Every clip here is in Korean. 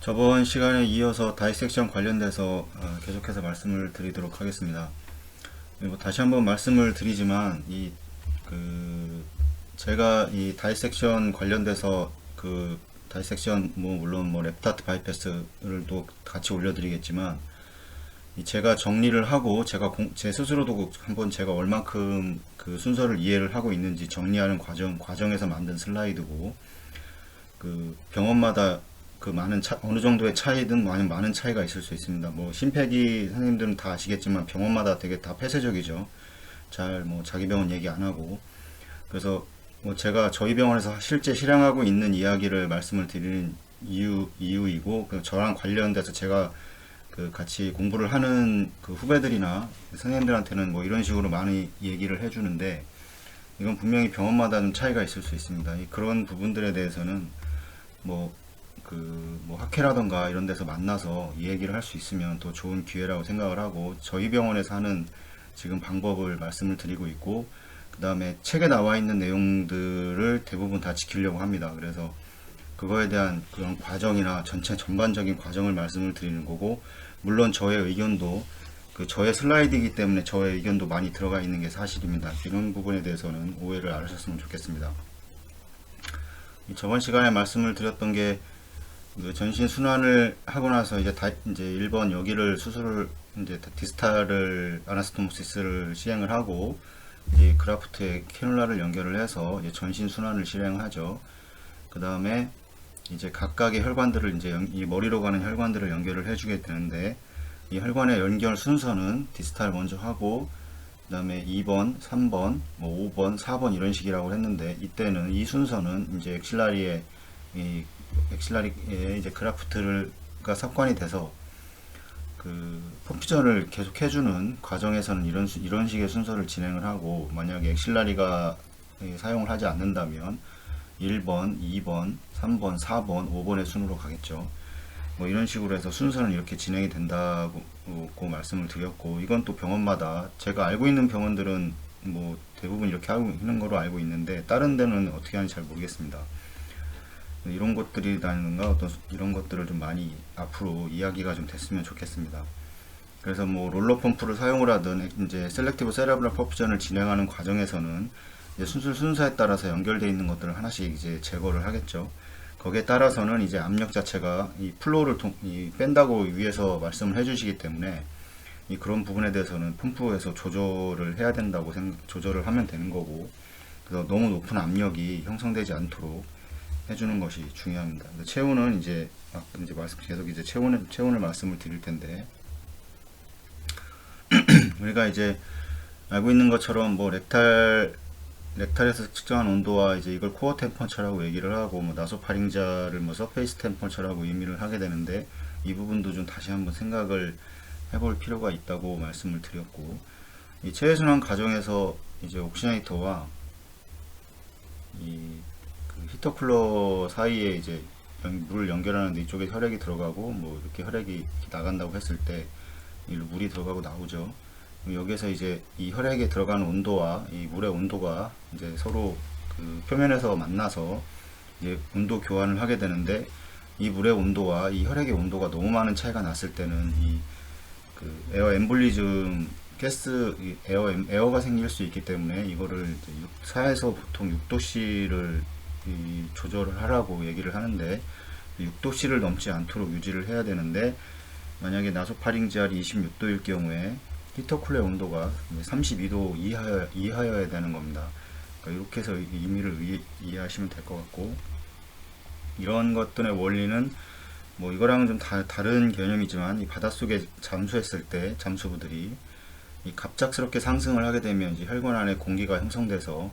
저번 시간에 이어서 다이섹션 관련돼서 계속해서 말씀을 드리도록 하겠습니다. 그리고 다시 한번 말씀을 드리지만 제가 이 다이섹션 관련돼서 다이섹션 물론 랩타트 바이패스를 또 같이 올려드리겠지만 제가 정리를 하고 제 스스로도 한번 제가 얼만큼 그 순서를 이해를 하고 있는지 정리하는 과정에서 만든 슬라이드고, 병원마다 어느 정도의 차이든 많은 차이가 있을 수 있습니다. 심폐기 선생님들은 다 아시겠지만 병원마다 되게 다 폐쇄적이죠. 자기 병원 얘기 안 하고. 그래서 제가 저희 병원에서 실제 실행하고 있는 이야기를 말씀을 드리는 이유이고, 저랑 관련돼서 제가 같이 공부를 하는 후배들이나 선생님들한테는 이런 식으로 많이 얘기를 해주는데, 이건 분명히 병원마다 좀 차이가 있을 수 있습니다. 그런 부분들에 대해서는 학회라던가 이런 데서 만나서 이 얘기를 할 수 있으면 더 좋은 기회라고 생각을 하고, 저희 병원에서 하는 지금 방법을 말씀을 드리고 있고, 그 다음에 책에 나와 있는 내용들을 대부분 다 지키려고 합니다. 그래서 그거에 대한 그런 과정이나 전반적인 과정을 말씀을 드리는 거고, 물론 저의 의견도 저의 슬라이드이기 때문에 저의 의견도 많이 들어가 있는 게 사실입니다. 이런 부분에 대해서는 오해를 안 하셨으면 좋겠습니다. 저번 시간에 말씀을 드렸던 게, 전신 순환을 하고 나서 이제 1번 여기를 수술을 디스탈을 아나스토모시스를 시행을 하고, 이제 그라프트에 캐놀라를 연결을 해서 이제 전신 순환을 실행하죠. 그 다음에 이제 각각의 혈관들을 이 머리로 가는 혈관들을 연결을 해주게 되는데, 이 혈관의 연결 순서는 디스탈 먼저 하고, 그 다음에 2번, 3번, 5번, 4번 이런 식이라고 했는데, 이때는 이 순서는 이제 엑실라리에 이제 그라프트가 삽관이 돼서 퍼퓨전을 계속 해주는 과정에서는 이런 식의 순서를 진행을 하고, 만약에 엑실라리가 사용을 하지 않는다면 1번, 2번, 3번, 4번, 5번의 순으로 가겠죠. 이런 식으로 해서 순서는 이렇게 진행이 된다고 말씀을 드렸고, 이건 또 병원마다, 제가 알고 있는 병원들은 대부분 이렇게 하는 거로 알고 있는데, 다른 데는 어떻게 하는지 잘 모르겠습니다. 이런 것들이라든가 이런 것들을 좀 많이 앞으로 이야기가 좀 됐으면 좋겠습니다. 그래서 롤러 펌프를 사용을 하든 이제 셀렉티브 세레브럴 퍼퓨전을 진행하는 과정에서는 이제 수술 순서에 따라서 연결되어 있는 것들을 하나씩 이제 제거를 하겠죠. 거기에 따라서는 이제 압력 자체가 이 플로우를 뺀다고 위에서 말씀을 해주시기 때문에, 그런 부분에 대해서는 펌프에서 조절을 해야 된다고 조절을 하면 되는 거고, 그래서 너무 높은 압력이 형성되지 않도록 해주는 것이 중요합니다. 체온은 계속 이제 체온을 말씀을 드릴 텐데, 우리가 이제 알고 있는 것처럼 렉탈에서 측정한 온도와 이제 이걸 코어 템퍼처라고 얘기를 하고, 나소파링자를 서페이스 템퍼처라고 의미를 하게 되는데, 이 부분도 좀 다시 한번 생각을 해볼 필요가 있다고 말씀을 드렸고, 이 체외순환 과정에서 이제 옥시네이터와 히터 쿨러 사이에 이제 물을 연결하는데, 이쪽에 혈액이 들어가고 이렇게 혈액이 나간다고 했을 때 물이 들어가고 나오죠. 여기에서 이제 이 혈액에 들어가는 온도와 이 물의 온도가 이제 서로 표면에서 만나서 이제 온도 교환을 하게 되는데, 이 물의 온도와 이 혈액의 온도가 너무 많은 차이가 났을 때는 에어 엠볼리즘 에어가 생길 수 있기 때문에, 이거를 이제 4에서 보통 6도씨를 조절을 하라고 얘기를 하는데, 6도씨를 넘지 않도록 유지를 해야 되는데, 만약에 나소파링지알이 26도일 경우에 히터쿨러의 온도가 32도 이하여야 되는 겁니다. 이렇게 해서 의미를 이해하시면 될 것 같고, 이런 것들의 원리는 이거랑은 좀 다른 개념이지만, 이 바닷속에 잠수했을 때 잠수부들이 갑작스럽게 상승을 하게 되면 이제 혈관 안에 공기가 형성돼서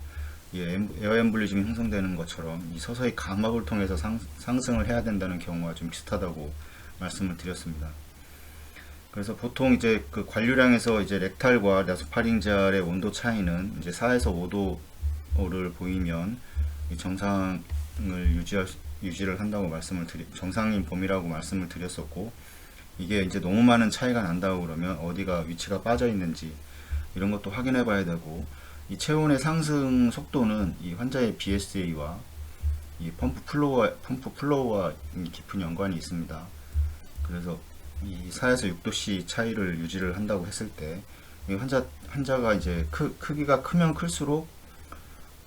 에어 엠볼리즘이 형성되는 것처럼 서서히 감압을 통해서 상승을 해야 된다는 경우가 좀 비슷하다고 말씀을 드렸습니다. 그래서 보통 이제 관류량에서 이제 렉탈과 나소파링지알의 온도 차이는 이제 4에서 5도를 보이면 정상을 유지를 한다고 정상인 범위라고 말씀을 드렸었고, 이게 이제 너무 많은 차이가 난다고 그러면 어디가 위치가 빠져 있는지 이런 것도 확인해 봐야 되고, 이 체온의 상승 속도는 이 환자의 BSA와 이 펌프 플로우와 깊은 연관이 있습니다. 그래서 이 4에서 6도씨 차이를 유지를 한다고 했을 때, 이 환자가 이제 크기가 크면 클수록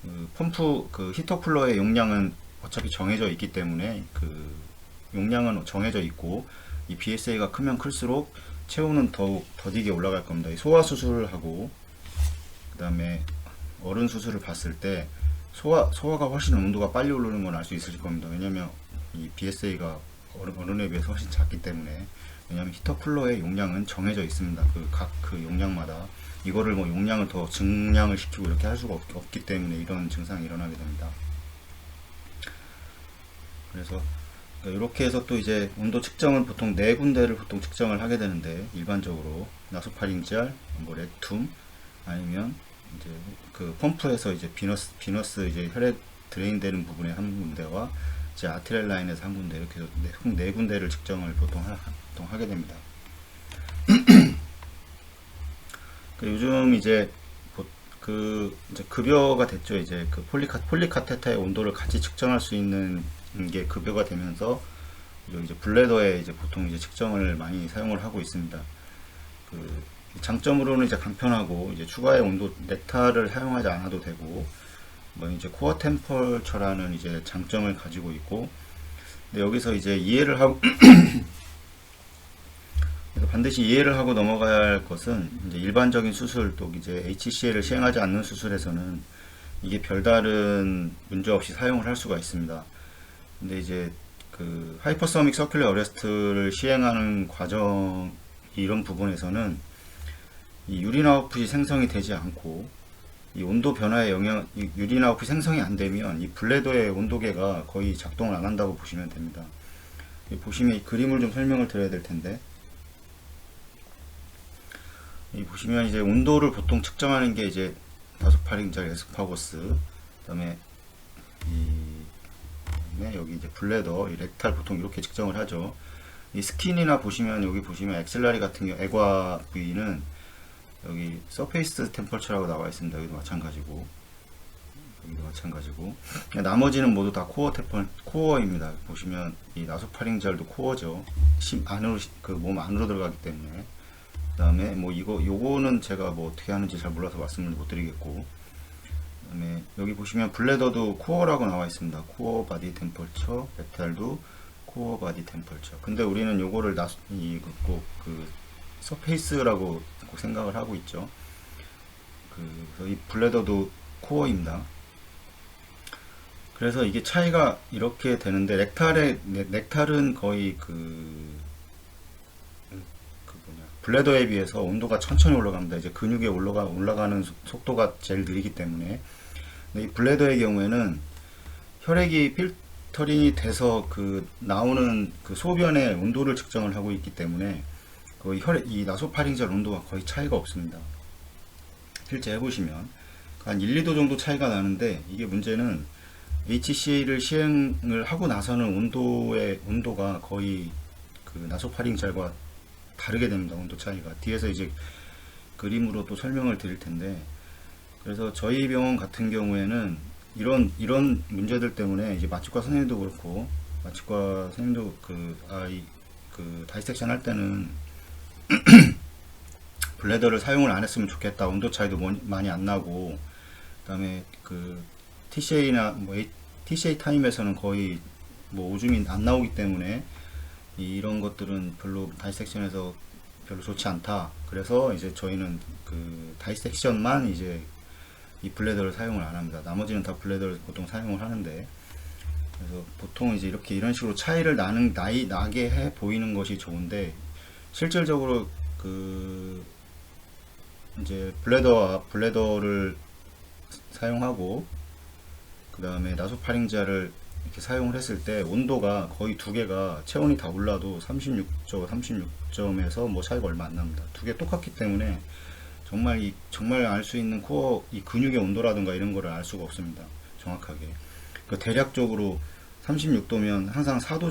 그 펌프 그 히터 쿨러의 용량은 어차피 정해져 있기 때문에 그 용량은 정해져 있고, 이 BSA가 크면 클수록 체온은 더욱 더디게 올라갈 겁니다. 이 소화 수술하고 그 다음에 어른 수술을 봤을 때 소화가 훨씬 온도가 빨리 오르는 건 알 수 있을 겁니다. 왜냐면 이 BSA가 어른에 비해서 훨씬 작기 때문에. 왜냐면 히터 쿨러의 용량은 정해져 있습니다. 그 용량마다. 이거를 뭐 용량을 더 증량을 시키고 이렇게 할 수가 없기 때문에 이런 증상이 일어나게 됩니다. 그래서 이렇게 해서 또 이제 온도 측정은 보통 네 군데를 보통 측정을 하게 되는데, 일반적으로 나소파링지알, 뭐 렉툼, 아니면 이제 그 펌프에서 이제 비너스 이제 혈액 드레인 되는 부분에 한 군데와 이제 아트렐 라인에서 한 군데, 이렇게 해서 네 군데를 측정을 보통 하게 됩니다. 요즘 이제 이제 급여가 됐죠. 이제 그 폴리카테터의 온도를 같이 측정할 수 있는 게 급여가 되면서 이제 블레더에 이제 보통 이제 측정을 많이 사용을 하고 있습니다. 그 장점으로는 이제 간편하고, 이제 추가의 온도 렉타를 사용하지 않아도 되고, 뭐 이제 코어 템퍼처라는 이제 장점을 가지고 있고, 근데 여기서 이제 이해를 하고 반드시 이해를 하고 넘어가야 할 것은, 이제 일반적인 수술, 또 이제 HCA를 시행하지 않는 수술에서는 이게 별다른 문제 없이 사용을 할 수가 있습니다. 근데 이제 그 하이퍼소닉 서큘러 어레스트를 시행하는 과정, 이런 부분에서는 이 유린 아웃풋이 생성이 되지 않고, 이 온도 변화의 이 유린 아웃풋이 생성이 안 되면 이 블레더의 온도계가 거의 작동을 안 한다고 보시면 됩니다. 보시면 이 그림을 좀 설명을 드려야 될 텐데, 이 보시면 이제 온도를 보통 측정하는 게 이제 나소파링지알 에스파고스, 그 다음에 여기 이제 블레더, 이 렉탈 보통 이렇게 측정을 하죠. 이 스킨이나 보시면, 여기 보시면 엑셀라리 같은 경우 애과 부위는 여기 서페이스 템퍼처라고 나와 있습니다. 여기도 마찬가지고, 나머지는 모두 다 코어입니다. 보시면 이 나소파링지알도 코어죠. 안으로, 그 몸 안으로 들어가기 때문에. 그 다음에 뭐 요거는 제가 뭐 어떻게 하는지 잘 몰라서 말씀을 못 드리겠고, 그 다음에 여기 보시면 블레더도 코어라고 나와 있습니다. 코어 바디 템퍼처, 렉탈도 코어 바디 템퍼처. 근데 우리는 요거를 그 서페이스라고 꼭 생각을 하고 있죠. 그래서 이 블레더도 코어입니다. 그래서 이게 차이가 이렇게 되는데, 렉탈은 거의 블레더에 비해서 온도가 천천히 올라갑니다. 이제 근육에 올라가는 속도가 제일 느리기 때문에. 근데 이 블레더의 경우에는 혈액이 필터링이 돼서 나오는 그 소변의 온도를 측정을 하고 있기 때문에 거의 이 나소파링지알 온도가 거의 차이가 없습니다. 실제 해보시면 한 1, 2도 정도 차이가 나는데, 이게 문제는 HCA를 시행을 하고 나서는 온도가 거의 그 나소파링지알과 다르게 됩니다. 온도 차이가. 뒤에서 이제 그림으로 또 설명을 드릴 텐데, 그래서 저희 병원 같은 경우에는 이런 문제들 때문에 이제 마취과 선생님도 그렇고, 마취과 선생님도 다이섹션 할 때는 블레더를 사용을 안 했으면 좋겠다. 온도 차이도 많이 안 나고, 그 다음에 TCA나 TCA 타임에서는 거의 오줌이 안 나오기 때문에 이런 것들은 별로 다이섹션에서 별로 좋지 않다. 그래서 이제 저희는 다이섹션만 이제 이 블레더를 사용을 안 합니다. 나머지는 다 블레더를 보통 사용을 하는데, 그래서 보통 이제 이런 식으로 차이를 나게 해 보이는 것이 좋은데, 실질적으로 이제 블레더를 사용하고, 그 다음에 나소파링지알을 이렇게 사용을 했을 때 온도가 거의 두 개가 체온이 다 올라도 36점에서 뭐 차이가 얼마 안 납니다. 두 개 똑같기 때문에 정말 알 수 있는 코어 이 근육의 온도라든가 이런 거를 알 수가 없습니다. 정확하게. 대략적으로 36도면 항상 4도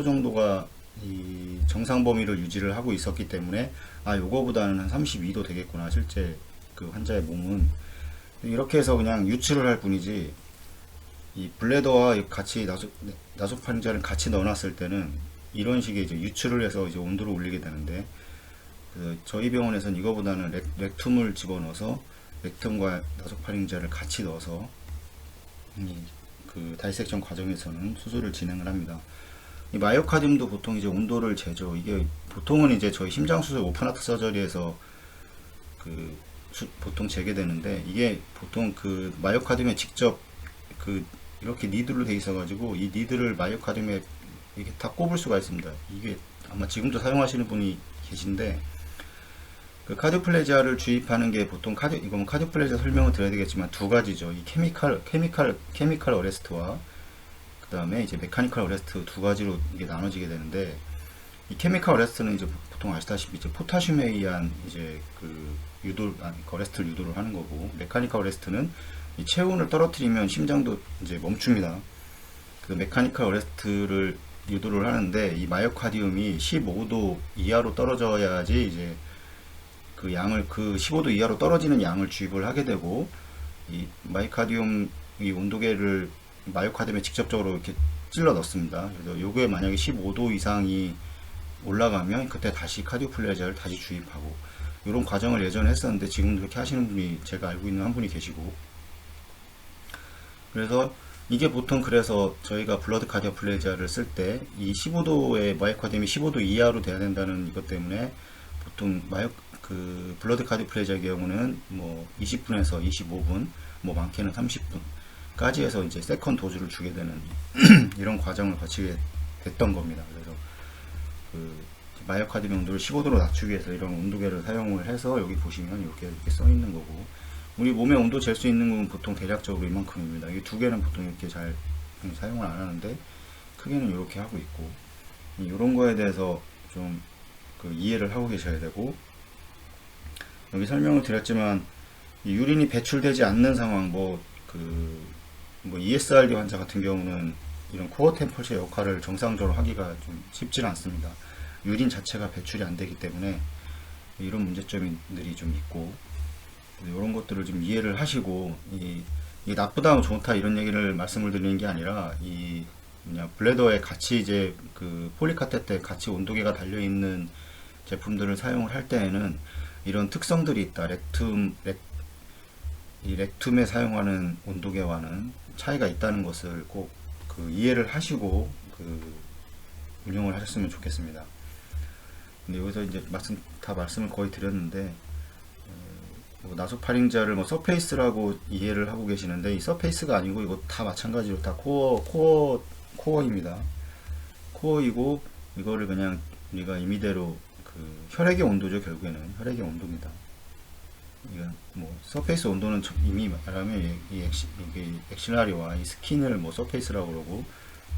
정도가 이 정상 범위를 유지를 하고 있었기 때문에, 요거보다는 한 32도 되겠구나. 실제 그 환자의 몸은 이렇게 해서 그냥 유추를 할 뿐이지, 이 블레더와 같이 나소파링지알을 같이 넣어놨을 때는 이런 식의 이제 유출을 해서 이제 온도를 올리게 되는데, 저희 병원에서는 이거보다는 렉툼을 집어넣어서 렉툼과 나소파링제를 같이 넣어서 그 다이섹션 과정에서는 수술을 진행을 합니다. 이 마이오카디움도 보통 이제 온도를 재죠. 이게 보통은 이제 저희 심장 수술 오픈하트 서저리에서 보통 재게 되는데, 이게 보통 그 마이오카디움에 직접 이렇게 니드로 돼 있어 가지고 이 니드를 마이오카디움에 이렇게 다 꼽을 수가 있습니다. 이게 아마 지금도 사용하시는 분이 계신데, 그 카디오플레지아를 주입하는 게 보통 이건 카디오플레지아 설명을 드려야 되겠지만 두 가지죠. 이 케미칼 어레스트와 그 다음에 이제 메카니컬 어레스트 두 가지로 이게 나눠지게 되는데, 이 케미칼 어레스트는 이제 보통 아시다시피 이제 포타슘에 의한 이제 어레스트를 유도를 하는 거고, 메카니컬 어레스트는 이 체온을 떨어뜨리면 심장도 이제 멈춥니다. 그 메카니컬 어레스트를 유도를 하는데, 이 마이오카디움이 15도 이하로 떨어져야지 이제 그 양을 15도 이하로 떨어지는 양을 주입을 하게 되고, 이 마이오카디움 이 온도계를 마이오카디움에 직접적으로 이렇게 찔러 넣습니다. 그래서 요게 만약에 15도 이상이 올라가면 그때 다시 카디오플레지아를 다시 주입하고, 이런 과정을 예전에 했었는데 지금도 그렇게 하시는 분이 제가 알고 있는 한 분이 계시고, 그래서 이게 보통 그래서 저희가 블러드 카디오플레지아를 쓸 때 이 15도의 마이오카디움이 15도 이하로 돼야 된다는 이것 때문에 보통 블러드 카디오플레지아의 경우는 뭐 20분에서 25분, 뭐 많게는 30분까지 해서 이제 세컨 도즈를 주게 되는 이런 과정을 거치게 됐던 겁니다. 그래서 마이오카디움 온도를 15도로 낮추기 위해서 이런 온도계를 사용을 해서, 여기 보시면 이렇게 써 있는 거고, 우리 몸의 온도 잴 수 있는 건 보통 대략적으로 이만큼입니다. 이 두 개는 보통 이렇게 잘 사용을 안 하는데, 크게는 이렇게 하고 있고, 이런 거에 대해서 좀 이해를 하고 계셔야 되고, 여기 설명을 드렸지만 이 유린이 배출되지 않는 상황, ESRD 환자 같은 경우는 이런 코어 템퍼처 역할을 정상적으로 하기가 좀 쉽지는 않습니다. 유린 자체가 배출이 안 되기 때문에 이런 문제점들이 좀 있고, 이런 것들을 좀 이해를 하시고, 이 나쁘다 좋다 이런 얘기를 말씀을 드리는 게 아니라, 블레더에 같이 이제 폴리카테트에 같이 온도계가 달려 있는 제품들을 사용을 할 때에는 이런 특성들이 있다. 렉툼에 사용하는 온도계와는 차이가 있다는 것을 꼭 이해를 하시고 운영을 하셨으면 좋겠습니다. 근데 여기서 이제 말씀을 거의 드렸는데, 나소파링자를 서페이스라고 이해를 하고 계시는데, 이 서페이스가 아니고 이거 다 마찬가지로 다 코어입니다. 코어이고, 이거를 그냥 우리가 임의대로 혈액의 온도죠. 결국에는 혈액의 온도입니다. 이건 서페이스 온도는 이미 말하면 이게 엑실라리와 이 스킨을 서페이스라고 그러고,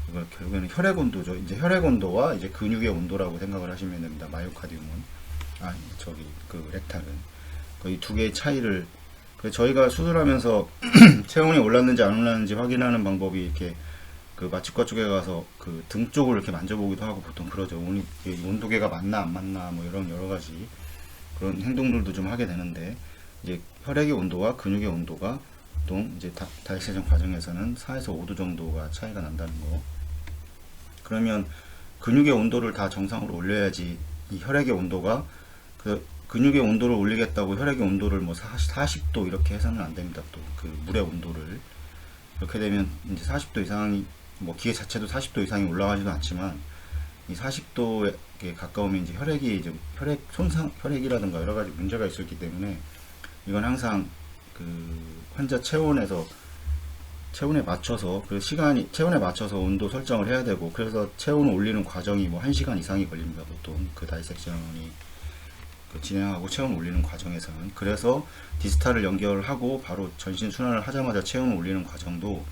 이걸 결국에는 혈액 온도죠. 이제 혈액 온도와 이제 근육의 온도라고 생각을 하시면 됩니다. 마이오카디움은 렉탈은 이 두 개의 차이를, 저희가 수술하면서 체온이 올랐는지 안 올랐는지 확인하는 방법이 이렇게 마취과 쪽에 가서 등 쪽을 이렇게 만져보기도 하고 보통 그러죠. 온도계가 맞나 안 맞나 이런 여러 가지 그런 행동들도 좀 하게 되는데, 이제 혈액의 온도와 근육의 온도가 보통 이제 다이섹션 과정에서는 4에서 5도 정도가 차이가 난다는 거. 그러면 근육의 온도를 다 정상으로 올려야지, 이 혈액의 온도가 근육의 온도를 올리겠다고 혈액의 온도를 40도 이렇게 해서는 안 됩니다. 또 물의 온도를 이렇게 되면 이제 40도 이상이 기계 자체도 40도 이상이 올라가지도 않지만, 이 40도에 가까우면 이제 혈액 손상, 혈액이라든가 여러 가지 문제가 있었기 때문에, 이건 항상 환자 체온에 맞춰서 체온에 맞춰서 온도 설정을 해야 되고, 그래서 체온을 올리는 과정이 1시간 이상이 걸립니다. 보통 다이섹션이 진행하고 체온 올리는 과정에서는. 그래서 디스탈을 연결하고 바로 전신 순환을 하자마자 체온을 올리는 과정도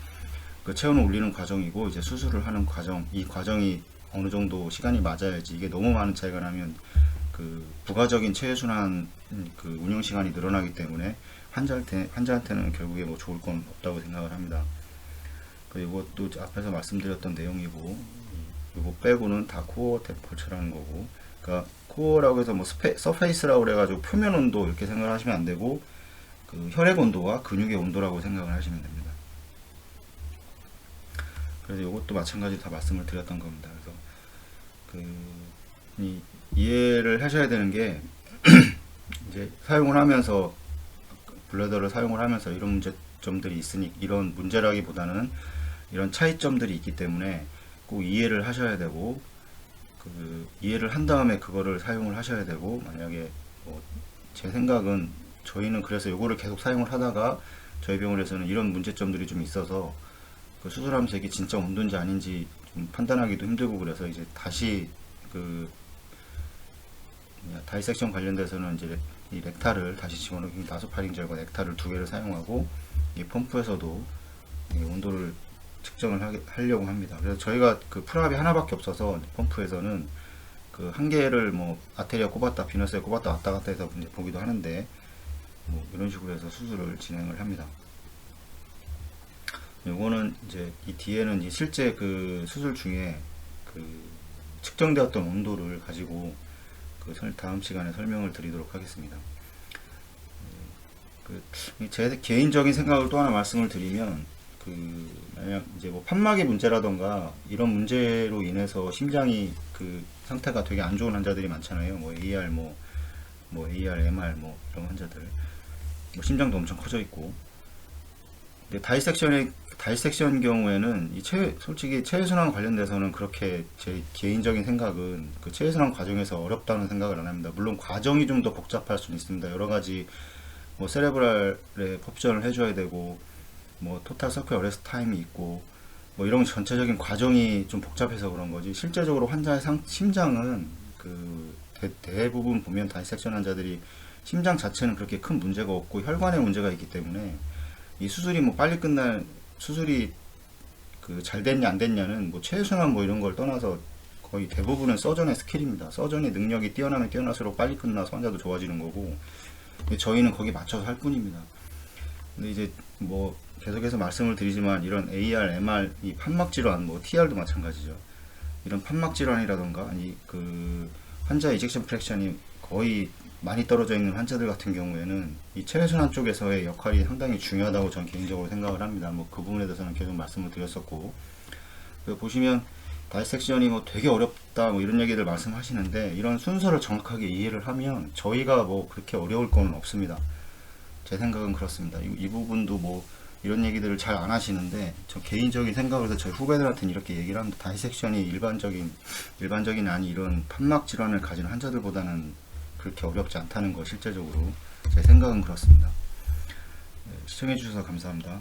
체온을 올리는 과정이고, 이제 수술을 하는 과정, 이 과정이 어느 정도 시간이 맞아야지, 이게 너무 많은 차이가 나면 부가적인 체외순환 운영 시간이 늘어나기 때문에 환자한테는 결국에 좋을 건 없다고 생각을 합니다. 그리고 또 앞에서 말씀드렸던 내용이고, 이거 빼고는 다 코어 템퍼처라는 거고, 그러니까 코어라고 해서 서페이스라고 그래가지고 표면 온도 이렇게 생각을 하시면 안 되고, 혈액 온도와 근육의 온도라고 생각을 하시면 됩니다. 그래서 이것도 마찬가지로 다 말씀을 드렸던 겁니다. 그래서 이해를 하셔야 되는 게 이제 사용을 하면서 블레더를 사용을 하면서 이런 문제점들이 있으니 이런 문제라기보다는 이런 차이점들이 있기 때문에 꼭 이해를 하셔야 되고 이해를 한 다음에 그거를 사용을 하셔야 되고 만약에 제 생각은 저희는 그래서 요거를 계속 사용을 하다가 저희 병원에서는 이런 문제점들이 좀 있어서 그 수술하면서 이게 진짜 온도인지 아닌지 좀 판단하기도 힘들고 그래서 이제 다시 다이섹션 관련돼서는 이제 이 렉타를 다시 집어넣기 나소파링젤과 렉타를 두 개를 사용하고 이 펌프에서도 이 온도를 측정을 하려고 합니다. 그래서 저희가 그 프랍이 하나밖에 없어서 펌프에서는 그 한 개를 뭐 아테리아 꼽았다 비너스에 꼽았다 왔다 갔다 해서 이제 보기도 하는데 뭐 이런 식으로 해서 수술을 진행을 합니다. 요거는 이제 이 뒤에는 이제 실제 그 수술 중에 그 측정되었던 온도를 가지고 다음 시간에 설명을 드리도록 하겠습니다. 제 개인적인 생각을 또 하나 말씀을 드리면 만약 이제 뭐 판막의 문제라던가 이런 문제로 인해서 심장이 상태가 되게 안 좋은 환자들이 많잖아요. 뭐 AR AR, MR 뭐 이런 환자들 뭐 심장도 엄청 커져 있고. 근데 다이섹션 경우에는 솔직히 체외순환 관련돼서는 그렇게 제 개인적인 생각은 그 체외순환 과정에서 어렵다는 생각을 안 합니다. 물론 과정이 좀 더 복잡할 수는 있습니다. 여러 가지 뭐 세레브랄에 퍼퓨전을 해줘야 되고 뭐 토탈 서큐 어레스트 타임이 있고 뭐 이런 전체적인 과정이 좀 복잡해서 그런 거지 실제적으로 환자의 심장은 대부분 보면 다이섹션 환자들이 심장 자체는 그렇게 큰 문제가 없고 혈관에 문제가 있기 때문에 이 수술이 뭐 빨리 수술이 잘 됐냐 안 됐냐는 뭐 체외순환 뭐 이런 걸 떠나서 거의 대부분은 서전의 스킬입니다. 서전의 능력이 뛰어나면 뛰어날수록 빨리 끝나서 환자도 좋아지는 거고 저희는 거기 맞춰서 할 뿐입니다. 근데 이제 뭐 계속해서 말씀을 드리지만 이런 AR, MR, 이 판막 질환, 뭐 TR도 마찬가지죠. 이런 판막 질환이라던가 아니 환자 이젝션 프랙션이 거의 많이 떨어져 있는 환자들 같은 경우에는 이 체외순환 쪽에서의 역할이 상당히 중요하다고 저는 개인적으로 생각을 합니다. 뭐 그 부분에 대해서는 계속 말씀을 드렸었고 보시면 다이섹션이 뭐 되게 어렵다 뭐 이런 얘기들 말씀하시는데 이런 순서를 정확하게 이해를 하면 저희가 뭐 그렇게 어려울 거는 없습니다. 제 생각은 그렇습니다. 이 부분도 뭐 이런 얘기들을 잘 안 하시는데 저 개인적인 생각으로 저희 후배들한테는 이렇게 얘기를 합니다. 다이섹션이 일반적인 아니 이런 판막 질환을 가진 환자들보다는 그렇게 어렵지 않다는 거 실제적으로 제 생각은 그렇습니다. 시청해 주셔서 감사합니다.